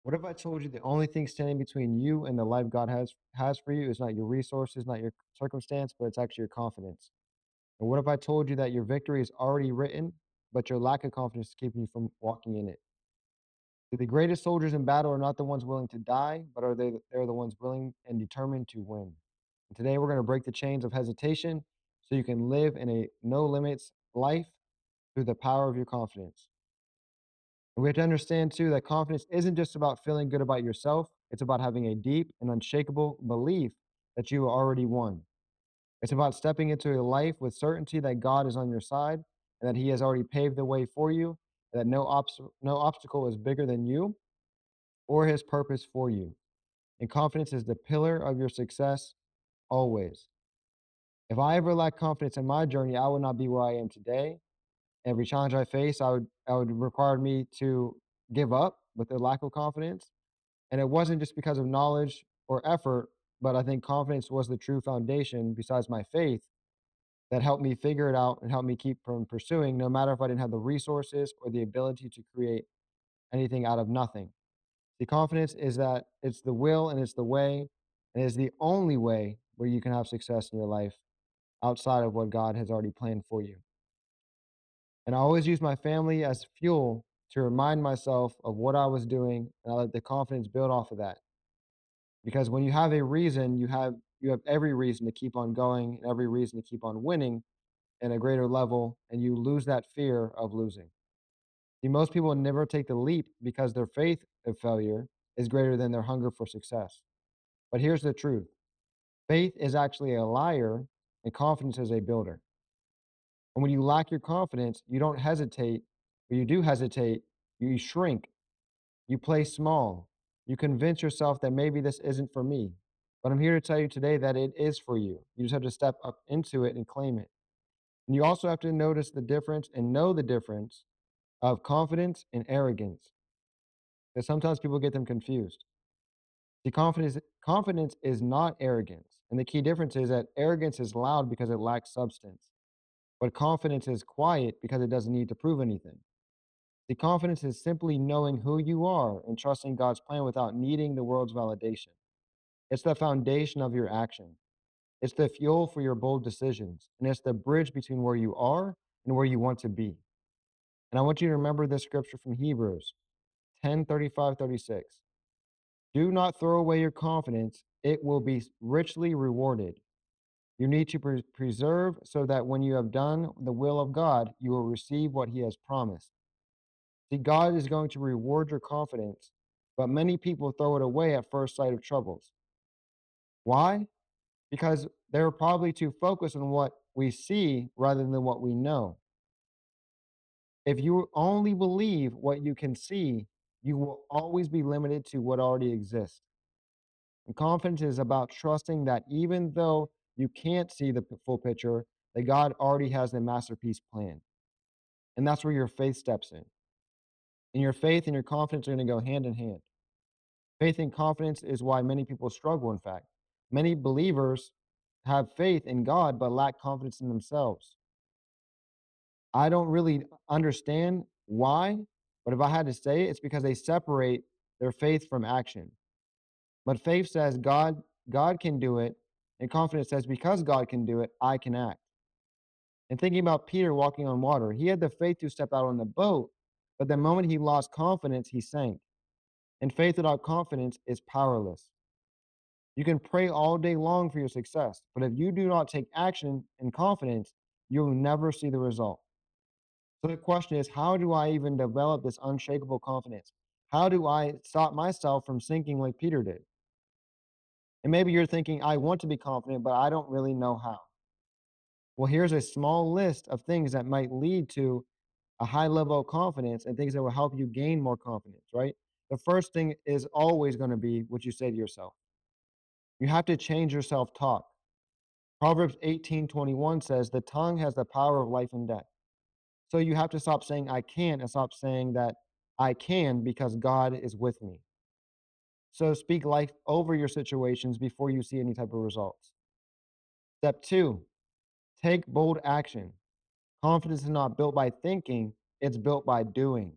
What if I told you the only thing standing between you and the life God has for you is not your resources, not your circumstance, but it's actually your confidence? And what if I told you that your victory is already written, but your lack of confidence is keeping you from walking in it? The greatest soldiers in battle are not the ones willing to die, but they're the ones willing and determined to win. And today we're going to break the chains of hesitation so you can live in a no limits life through the power of your confidence. And we have to understand too that confidence isn't just about feeling good about yourself, it's about having a deep and unshakable belief that you already won. It's about stepping into a life with certainty that God is on your side and that He has already paved the way for you, and that no obstacle is bigger than you or His purpose for you. And confidence is the pillar of your success always. If I ever lacked confidence in my journey, I would not be where I am today. Every challenge I face, I would require me to give up with a lack of confidence. And it wasn't just because of knowledge or effort, but I think confidence was the true foundation besides my faith that helped me figure it out and helped me keep from pursuing, no matter if I didn't have the resources or the ability to create anything out of nothing. The confidence is that it's the will and it's the way, and it's the only way where you can have success in your life outside of what God has already planned for you. And I always use my family as fuel to remind myself of what I was doing, and I let the confidence build off of that. Because when you have a reason, you have every reason to keep on going and every reason to keep on winning at a greater level, and you lose that fear of losing. See, most people never take the leap because their faith of failure is greater than their hunger for success. But here's the truth: faith is actually a liar, and confidence is a builder. And when you lack your confidence, you don't hesitate, or you do hesitate, you shrink, you play small, you convince yourself that maybe this isn't for me. But I'm here to tell you today that it is for you. You just have to step up into it and claim it. And you also have to notice the difference and know the difference of confidence and arrogance. Because sometimes people get them confused. The confidence is not arrogance. And the key difference is that arrogance is loud because it lacks substance. But confidence is quiet because it doesn't need to prove anything. The confidence is simply knowing who you are and trusting God's plan without needing the world's validation. It's the foundation of your action. It's the fuel for your bold decisions. And it's the bridge between where you are and where you want to be. And I want you to remember this scripture from Hebrews 10:35-36. Do not throw away your confidence, it will be richly rewarded. You need to preserve so that when you have done the will of God, you will receive what He has promised. See, God is going to reward your confidence, but many people throw it away at first sight of troubles. Why? Because they're probably too focused on what we see rather than what we know. If you only believe what you can see, you will always be limited to what already exists. And confidence is about trusting that even though you can't see the full picture, that God already has the masterpiece plan. And that's where your faith steps in. And your faith and your confidence are going to go hand in hand. Faith and confidence is why many people struggle, in fact. Many believers have faith in God but lack confidence in themselves. I don't really understand why, but if I had to say it, it's because they separate their faith from action. But faith says God can do it, and confidence says because God can do it, I can act. And thinking about Peter walking on water, he had the faith to step out on the boat, but the moment he lost confidence, he sank. And faith without confidence is powerless. You can pray all day long for your success, but if you do not take action in confidence, you'll never see the result. So the question is, how do I even develop this unshakable confidence? How do I stop myself from sinking like Peter did? And maybe you're thinking, I want to be confident, but I don't really know how. Well, here's a small list of things that might lead to a high level of confidence and things that will help you gain more confidence, right? The first thing is always going to be what you say to yourself. You have to change your self talk. Proverbs 18:21 says, the tongue has the power of life and death. So you have to stop saying I can't and stop saying that I can because God is with me. So speak life over your situations before you see any type of results. Step two, take bold action. Confidence is not built by thinking, it's built by doing.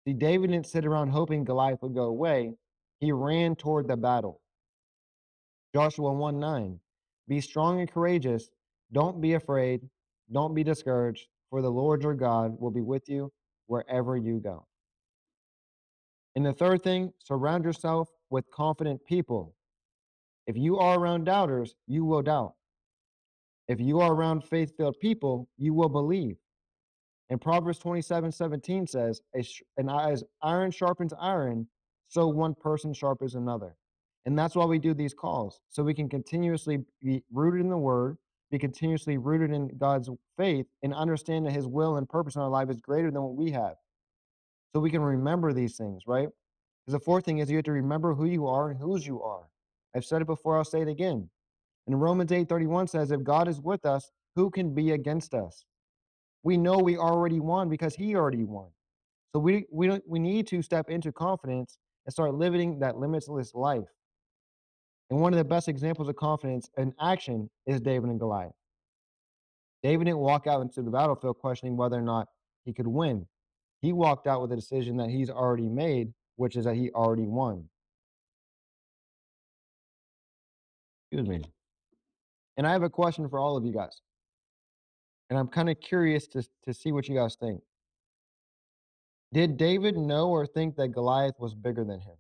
See, David didn't sit around hoping Goliath would go away. He ran toward the battle. Joshua 1:9. Be strong and courageous. Don't be afraid. Don't be discouraged, for the Lord your God will be with you wherever you go. And the third thing, surround yourself with confident people. If you are around doubters, you will doubt. If you are around faith filled people, you will believe. And Proverbs 27:17 says, and as iron sharpens iron, so one person sharpens another. And that's why we do these calls, so we can continuously be rooted in the word, be continuously rooted in God's faith, and understand that his will and purpose in our life is greater than what we have. So we can remember these things, right? Because the fourth thing is you have to remember who you are and whose you are. I've said it before, I'll say it again. And Romans 8:31 says, if God is with us, who can be against us? We know we already won because he already won. So we need to step into confidence and start living that limitless life. And one of the best examples of confidence in action is David and Goliath. David didn't walk out into the battlefield questioning whether or not he could win. He walked out with a decision that he's already made, which is that he already won. Excuse me. And I have a question for all of you guys. And I'm kind of curious to see what you guys think. Did David know or think that Goliath was bigger than him?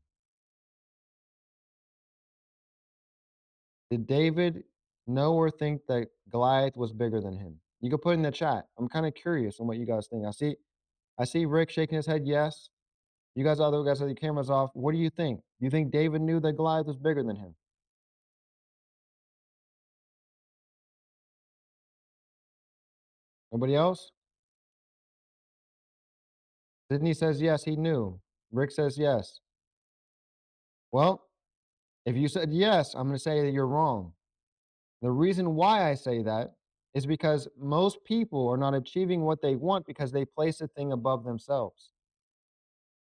Did David know or think that Goliath was bigger than him? You can put in the chat. I'm kind of curious on what you guys think. I see Rick shaking his head yes. You guys other guys have your cameras off. What do you think? You think David knew that Goliath was bigger than him? Nobody else? Sydney says yes, he knew. Rick says yes. Well, if you said yes, I'm going to say that you're wrong. The reason why I say that is because most people are not achieving what they want because they place a thing above themselves.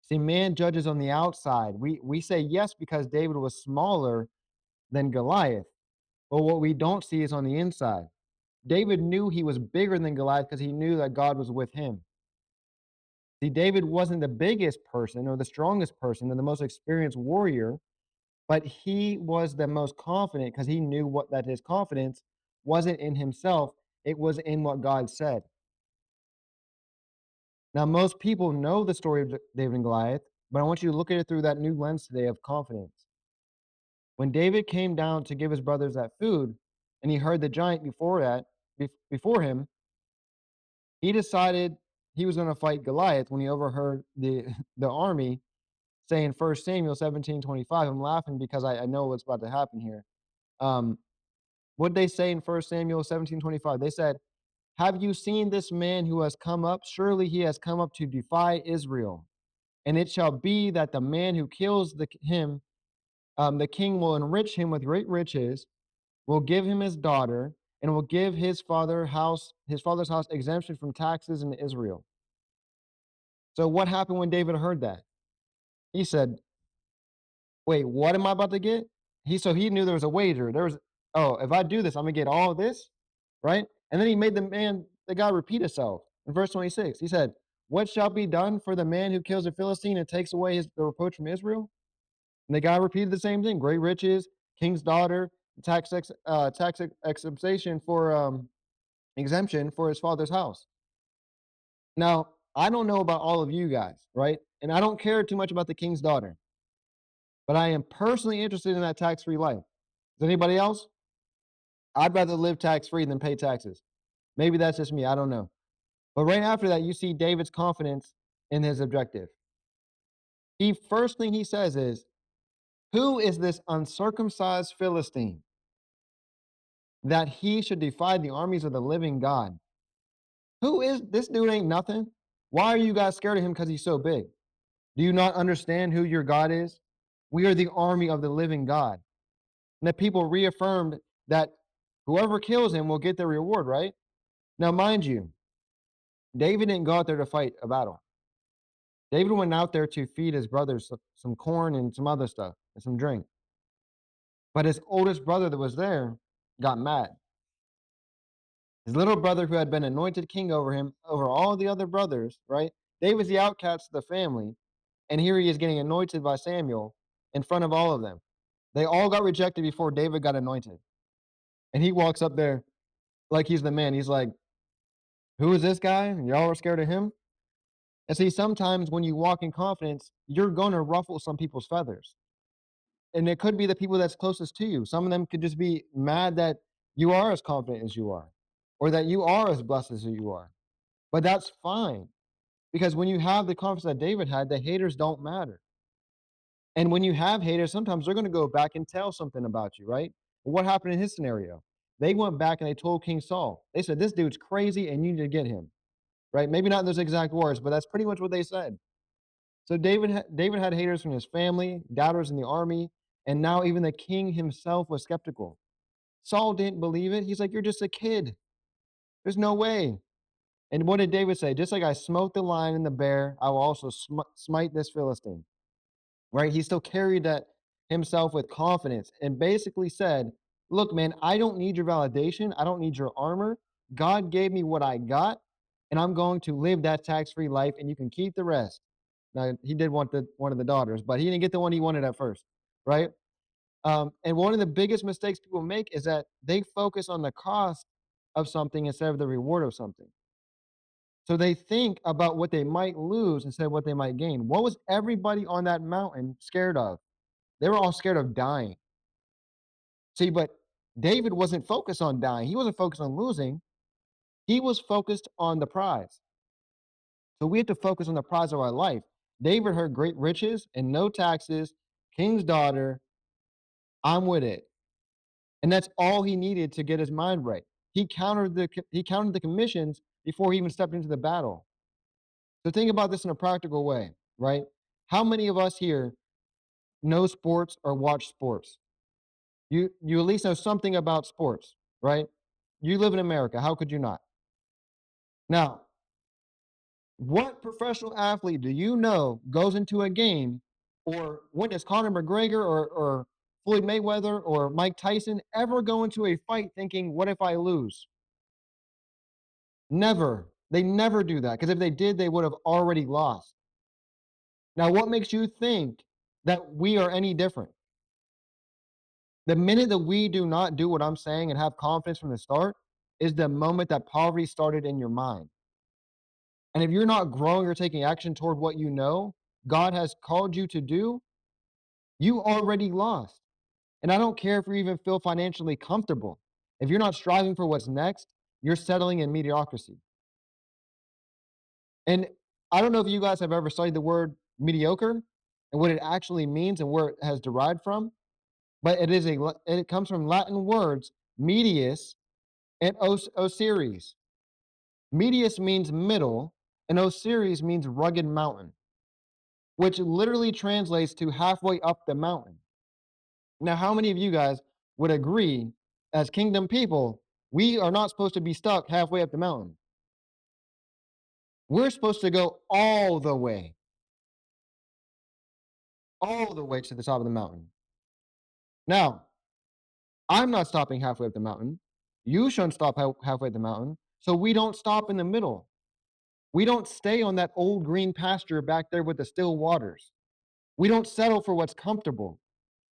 See, man judges on the outside. We say yes because David was smaller than Goliath. But what we don't see is on the inside. David knew he was bigger than Goliath because he knew that God was with him. See, David wasn't the biggest person or the strongest person or the most experienced warrior, but he was the most confident because he knew what that his confidence wasn't in himself, it was in what God said. Now, most people know the story of David and Goliath, but I want you to look at it through that new lens today of confidence. When David came down to give his brothers that food, and he heard the giant before him, he decided he was going to fight Goliath when he overheard the army saying 1 Samuel 17:25. I'm laughing because I know what's about to happen here. Um, what they say in 1 Samuel 17:25? They said, have you seen this man who has come up? Surely he has come up to defy Israel. And it shall be that the man who kills him, the king will enrich him with great riches, will give him his daughter, and will give his father's house exemption from taxes in Israel. So what happened when David heard that? He said, wait, what am I about to get? He knew there was a wager. Oh, if I do this, I'm gonna get all of this, right? And then he made the guy repeat himself in verse 26. He said, what shall be done for the man who kills a Philistine and takes away the reproach from Israel? And the guy repeated the same thing: great riches, king's daughter, tax exemption for exemption for his father's house. Now, I don't know about all of you guys, right? And I don't care too much about the king's daughter, but I am personally interested in that tax-free life. Is anybody else? I'd rather live tax-free than pay taxes. Maybe that's just me. I don't know. But right after that, you see David's confidence in his objective. First thing he says is, who is this uncircumcised Philistine that he should defy the armies of the living God? Who is this dude? Ain't nothing. Why are you guys scared of him because he's so big? Do you not understand who your God is? We are the army of the living God. And the people reaffirmed that whoever kills him will get the reward, right? Now, mind you, David didn't go out there to fight a battle. David went out there to feed his brothers some corn and some other stuff and some drink. But his oldest brother that was there got mad. His little brother, who had been anointed king over him, over all the other brothers, right? David's the outcast of the family. And here he is getting anointed by Samuel in front of all of them. They all got rejected before David got anointed. And he walks up there like he's the man. He's like, who is this guy? And y'all are scared of him? And see, sometimes when you walk in confidence, you're going to ruffle some people's feathers. And it could be the people that's closest to you. Some of them could just be mad that you are as confident as you are, or that you are as blessed as you are. But that's fine, because when you have the confidence that David had, the haters don't matter. And when you have haters, sometimes they're going to go back and tell something about you, right? Well, what happened in his scenario? They went back and they told King Saul. They said, "This dude's crazy, and you need to get him." Right? Maybe not in those exact words, but that's pretty much what they said. So David had haters from his family, doubters in the army, and now even the king himself was skeptical. Saul didn't believe it. He's like, "You're just a kid. There's no way." And what did David say? "Just like I smote the lion and the bear, I will also smite this Philistine." Right? He still carried that himself with confidence and basically said, "Look, man, I don't need your validation. I don't need your armor. God gave me what I got, and I'm going to live that tax-free life, and you can keep the rest." Now, he did want one of the daughters, but he didn't get the one he wanted at first, right? And one of the biggest mistakes people make is that they focus on the cost of something instead of the reward of something. So they think about what they might lose instead of what they might gain. What was everybody on that mountain scared of? They were all scared of dying. See, but David wasn't focused on dying. He wasn't focused on losing. He was focused on the prize. So we have to focus on the prize of our life. David heard great riches and no taxes, king's daughter. I'm with it. And that's all he needed to get his mind right. He counted the commissions before he even stepped into the battle. So think about this in a practical way, right? How many of us here know sports or watch sports? You at least know something about sports, right? You live in America. How could you not? Now, what professional athlete do you know goes into a game, or when does Conor McGregor or Floyd Mayweather or Mike Tyson ever go into a fight thinking, what if I lose? Never. They never do that, because if they did, they would have already lost. Now, what makes you think that we are any different? The minute that we do not do what I'm saying and have confidence from the start is the moment that poverty started in your mind. And if you're not growing or taking action toward what you know God has called you to do, you already lost. And I don't care if you even feel financially comfortable. If you're not striving for what's next, you're settling in mediocrity. And I don't know if you guys have ever studied the word mediocre and what it actually means and where it has derived from, but it comes from Latin words medius and Osiris. Medius means middle, and Osiris means rugged mountain, which literally translates to halfway up the mountain. Now, how many of you guys would agree, as kingdom people, we are not supposed to be stuck halfway up the mountain? We're supposed to go all the way to the top of the mountain. Now, I'm not stopping halfway up the mountain. You shouldn't stop halfway up the mountain. So we don't stop in the middle. We don't stay on that old green pasture back there with the still waters. We don't settle for what's comfortable.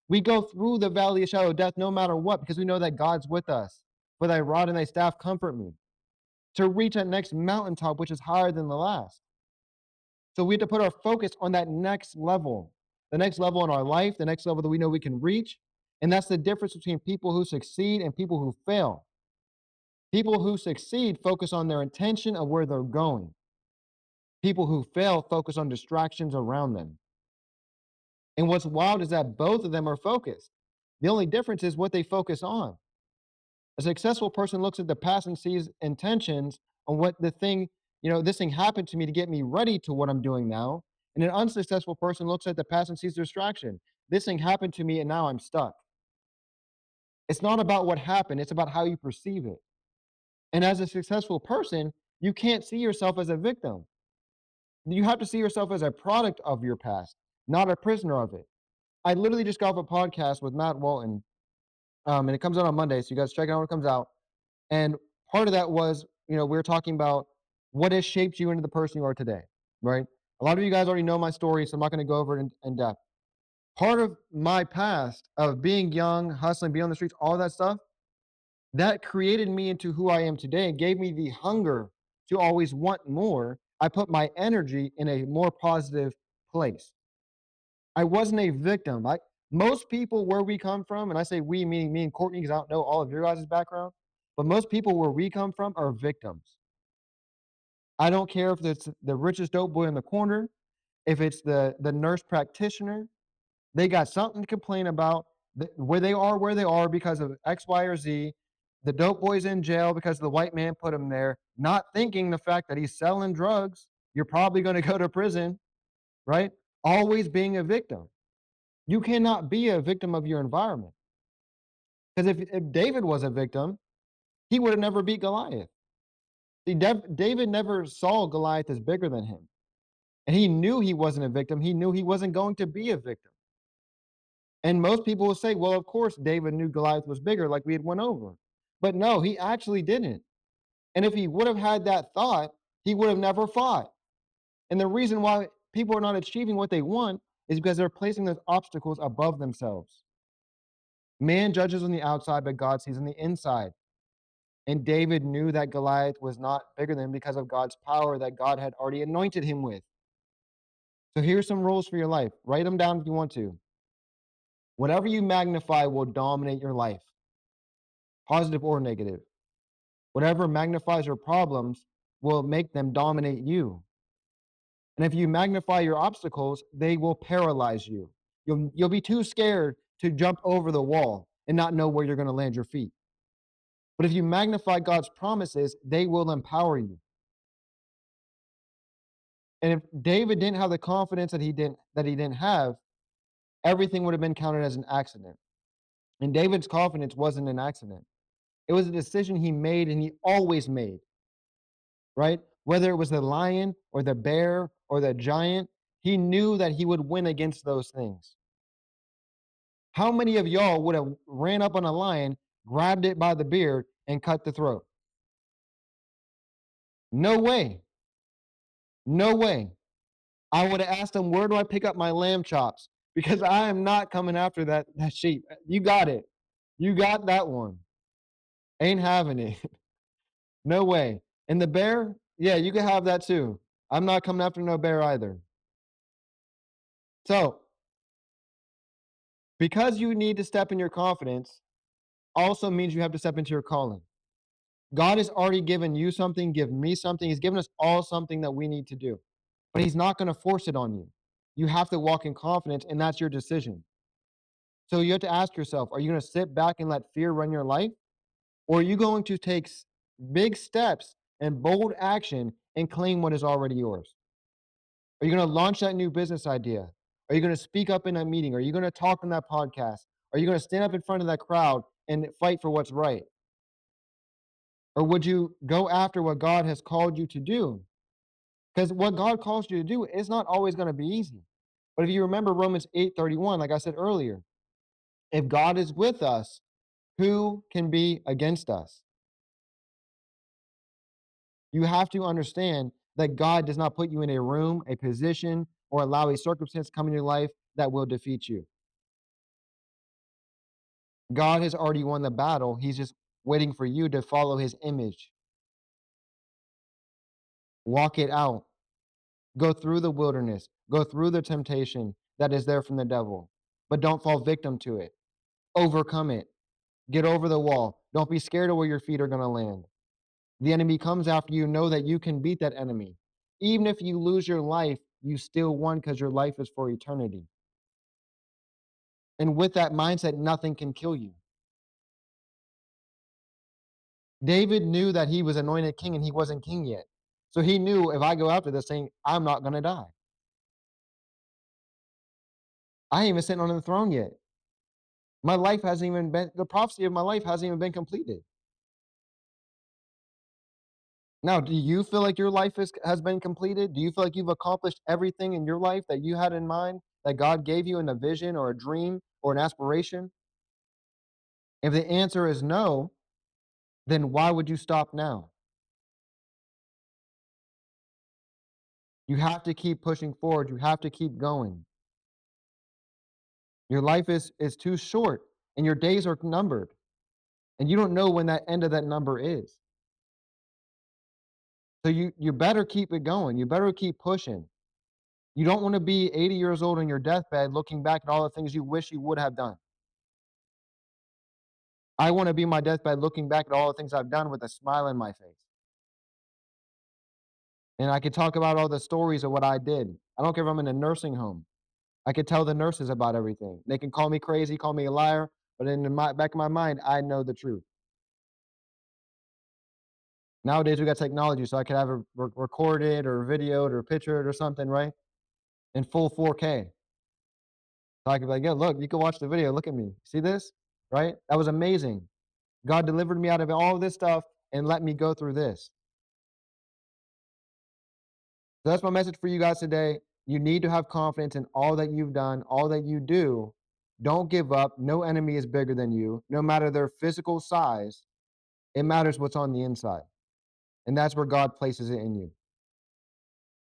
We go through the valley of shadow of death no matter what, because we know that God's with us. For thy rod and thy staff comfort me. To reach that next mountaintop, which is higher than the last. So we have to put our focus on that next level, the next level in our life, the next level that we know we can reach. And that's the difference between people who succeed and people who fail. People who succeed focus on their intention of where they're going. People who fail focus on distractions around them. And what's wild is that both of them are focused. The only difference is what they focus on. A successful person looks at the past and sees intentions on what this thing happened to me to get me ready to what I'm doing now. And an unsuccessful person looks at the past and sees distraction. This thing happened to me and now I'm stuck. It's not about what happened, it's about how you perceive it. And as a successful person, you can't see yourself as a victim. You have to see yourself as a product of your past, not a prisoner of it. I literally just got off a podcast with Matt Walton, and it comes out on Monday, so you guys check it out when it comes out. And part of that was, we were talking about what has shaped you into the person you are today, right? A lot of you guys already know my story, so I'm not going to go over it in depth. Part of my past of being young, hustling, being on the streets, all that stuff, that created me into who I am today and gave me the hunger to always want more. I put my energy in a more positive place. I wasn't a victim. Most people where we come from, and I say we, meaning me and Courtney, because I don't know all of your guys' background, but most people where we come from are victims. I don't care if it's the richest dope boy in the corner, if it's the nurse practitioner, they got something to complain about, where they are because of X, Y, or Z. The dope boy's in jail because the white man put him there, not thinking the fact that he's selling drugs. You're probably going to go to prison, right? Always being a victim. You cannot be a victim of your environment. Because if David was a victim, he would have never beat Goliath. See, David never saw Goliath as bigger than him. And he knew he wasn't a victim. He knew he wasn't going to be a victim. And most people will say, well, of course, David knew Goliath was bigger, like we had went over. But no, he actually didn't. And if he would have had that thought, he would have never fought. And the reason why people are not achieving what they want is because they're placing those obstacles above themselves. Man judges on the outside, but God sees on the inside. And David knew that Goliath was not bigger than him because of God's power that God had already anointed him with. So here's some rules for your life. Write them down if you want to. Whatever you magnify will dominate your life, positive or negative. Whatever magnifies your problems will make them dominate you. And if you magnify your obstacles, they will paralyze you. You'll be too scared to jump over the wall and not know where you're going to land your feet. But if you magnify God's promises, they will empower you. And if David didn't have the confidence that he didn't have, everything would have been counted as an accident. And David's confidence wasn't an accident. It was a decision he made and he always made, right? Whether it was the lion or the bear or the giant, he knew that he would win against those things. How many of y'all would have ran up on a lion, grabbed it by the beard, and cut the throat? No way. No way. I would have asked him, where do I pick up my lamb chops? Because I am not coming after that sheep. You got it. You got that one. Ain't having it. No way. And the bear, yeah, you can have that too. I'm not coming after no bear either. So, because you need to step in your confidence also means you have to step into your calling. God has already given you something, given me something. He's given us all something that we need to do, but He's not going to force it on you. You have to walk in confidence, and that's your decision. So you have to ask yourself, are you going to sit back and let fear run your life? Or are you going to take big steps and bold action and claim what is already yours? Are you going to launch that new business idea? Are you going to speak up in a meeting? Are you going to talk on that podcast? Are you going to stand up in front of that crowd and fight for what's right? Or would you go after what God has called you to do? Because what God calls you to do is not always going to be easy. But if you remember Romans 8:31, like I said earlier, if God is with us, who can be against us? You have to understand that God does not put you in a room, a position, or allow a circumstance to come in your life that will defeat you. God has already won the battle. He's just waiting for you to follow his image. Walk it out. Go through the wilderness. Go through the temptation that is there from the devil. But don't fall victim to it. Overcome it. Get over the wall. Don't be scared of where your feet are going to land. The enemy comes after you. Know that you can beat that enemy. Even if you lose your life, you still won because your life is for eternity. And with that mindset, nothing can kill you. David knew that he was anointed king and he wasn't king yet. So he knew, if I go after this thing, I'm not going to die. I ain't even sitting on the throne yet. My life hasn't even been, the prophecy of my life hasn't even been completed. Now, do you feel like your life has been completed? Do you feel like you've accomplished everything in your life that you had in mind, that God gave you in a vision or a dream or an aspiration? If the answer is no, then why would you stop now? You have to keep pushing forward. You have to keep going. Your life is too short and your days are numbered. And you don't know when that end of that number is. So you better keep it going. You better keep pushing. You don't want to be 80 years old on your deathbed looking back at all the things you wish you would have done. I want to be my deathbed looking back at all the things I've done with a smile in my face. And I could talk about all the stories of what I did. I don't care if I'm in a nursing home. I could tell the nurses about everything. They can call me crazy, call me a liar, but in the back of my mind, I know the truth. Nowadays, we got technology, so I could have it recorded or videoed or pictured or something, right? In full 4K. So I could be like, yeah, look, you can watch the video. Look at me. See this? Right? That was amazing. God delivered me out of all of this stuff and let me go through this. So that's my message for you guys today. You need to have confidence in all that you've done, all that you do. Don't give up. No enemy is bigger than you, no matter their physical size. It matters what's on the inside. And that's where God places it in you.